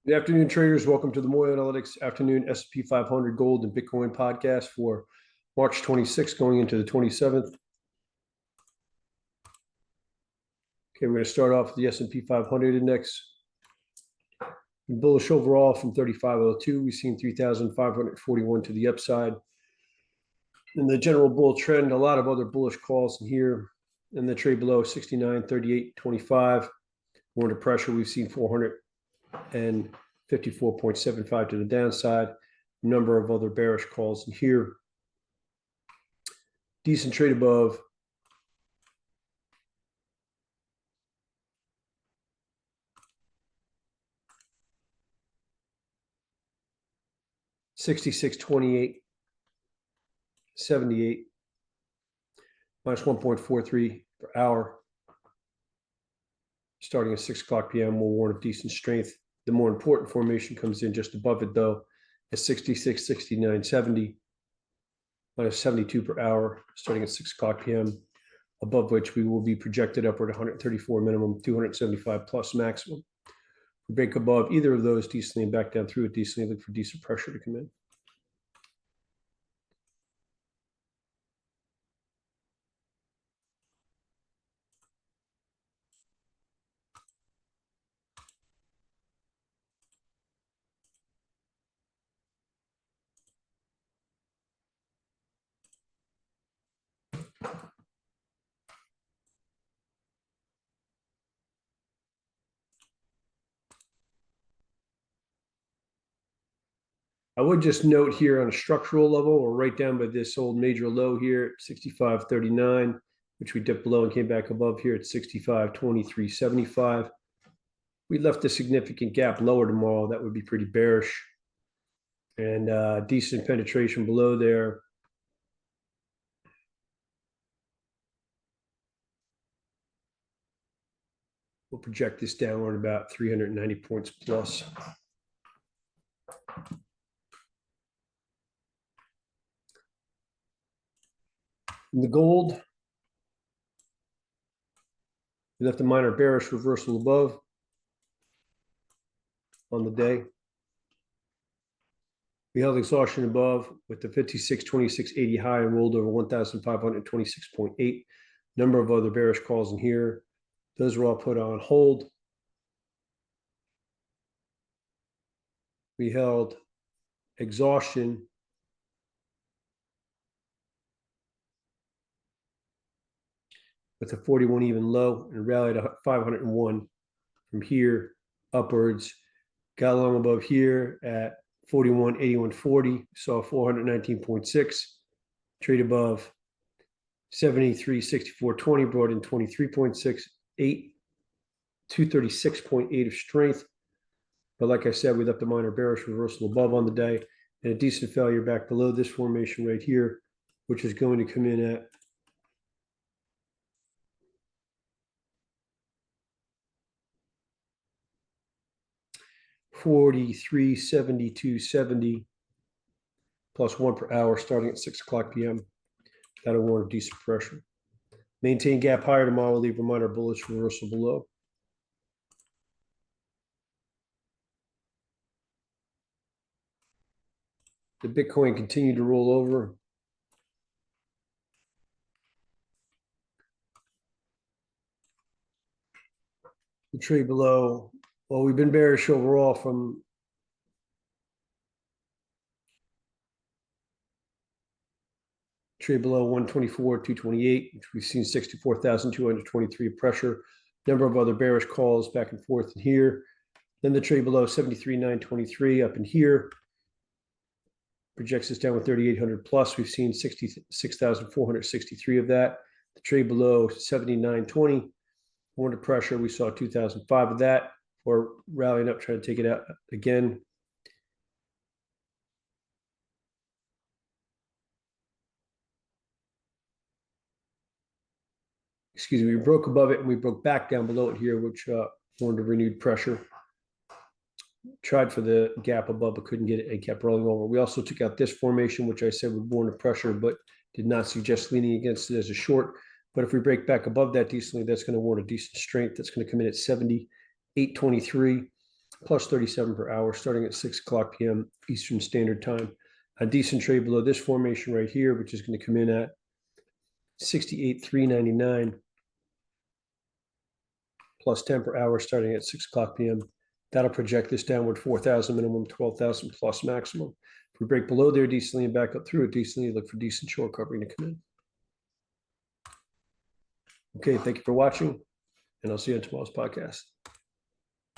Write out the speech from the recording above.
Good afternoon, traders. Welcome to the Moy Analytics Afternoon S&P 500 Gold and Bitcoin podcast for March 26th, going into the 27th. Okay, we're going to start off with the S&P 500 index. Bullish overall from 3502. We've seen 3,541 to the upside. In the general bull trend, a lot of other bullish calls in here. In the trade below 69.3825. More under pressure, we've seen 454.75 to the downside. A number of other bearish calls in here. Decent trade above 66.28.78, minus 1.43 per hour. Starting at 6 o'clock p.m. will warn of decent strength. The more important formation comes in just above it, though, at 66.69.70, minus 72 per hour, starting at 6 o'clock p.m., above which we will be projected upward 134 minimum, 275 plus maximum. If we break above either of those decently and back down through it decently, look for decent pressure to come in. I would just note here on a structural level, we're right down by this old major low here at 65.39, which we dipped below and came back above here at 65.2375. We left a significant gap lower tomorrow. That would be pretty bearish. And decent penetration below there. We'll project this downward about 390 points plus. In the gold, we left a minor bearish reversal above on the day. We held exhaustion above with the 56.2680 high and rolled over 1,526.8. Number of other bearish calls in here. Those were all put on hold. We held exhaustion with a 41 even low and rallied 501 from here upwards. Got long above here at 41.8140, saw 419.6. Trade above 73.6420, brought in 23.68, 236.8 of strength. But like I said, we left a minor bearish reversal above on the day and a decent failure back below this formation right here, which is going to come in at 43.7270 plus 1 per hour starting at 6 o'clock p.m. That'll warrant decent pressure. Maintain gap higher tomorrow. We'll leave a minor bullish reversal below. The Bitcoin continued to roll over. The trade below, well, we've been bearish overall from trade below 124.228, which we've seen 64,223 pressure. Number of other bearish calls back and forth in here. Then the trade below 73.923 up in here. Projects us down with 3,800 plus. We've seen 66,463 of that. The trade below 79.20. More under pressure. We saw 2,005 of that. Or rallying up, trying to take it out again. Excuse me, we broke above it and we broke back down below it here, which warned of renewed pressure. Tried for the gap above, but couldn't get it and kept rolling over. We also took out this formation, which I said would warn of pressure, but did not suggest leaning against it as a short. But if we break back above that decently, that's going to warn a decent strength. That's going to come in at 78.23 plus 37 per hour, starting at 6 o'clock p.m. Eastern Standard Time. A decent trade below this formation right here, which is going to come in at 68,399 plus 10 per hour, starting at 6 o'clock p.m. That'll project this downward 4,000 minimum, 12,000 plus maximum. If we break below there decently and back up through it decently, look for decent short covering to come in. Okay, thank you for watching, and I'll see you on tomorrow's podcast.